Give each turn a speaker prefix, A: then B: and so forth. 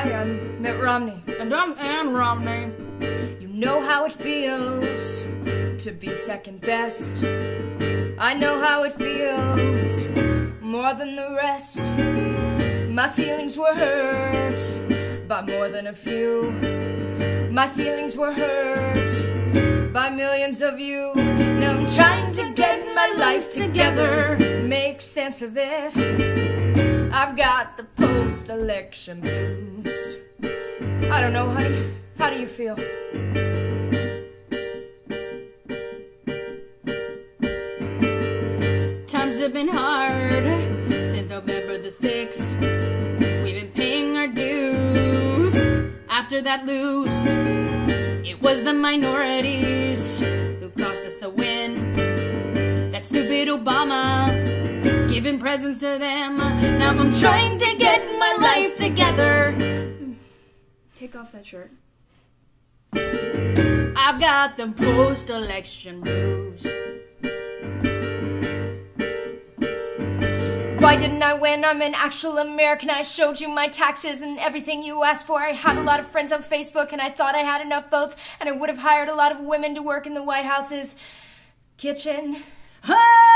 A: Hi, I'm Mitt Romney.
B: And I'm Ann Romney.
A: You know how it feels to be second best. I know how it feels more than the rest. My feelings were hurt by more than a few. My feelings were hurt by millions of you. Now I'm trying to get my life together, make sense of it. I've got the post-election blues. I don't know, how do you feel?
B: Times have been hard since November the 6th. We've been paying our dues. After that lose, it was the minorities who cost us the win. That stupid Obama, giving presents to them. Now I'm trying to get my life together. Take off that shirt. I've got the post-election blues.
A: Why didn't I win? I'm an actual American. I showed you my taxes and everything you asked for. I had a lot of friends on Facebook and I thought I had enough votes and I would have hired a lot of women to work in the White House's kitchen.
B: Ah!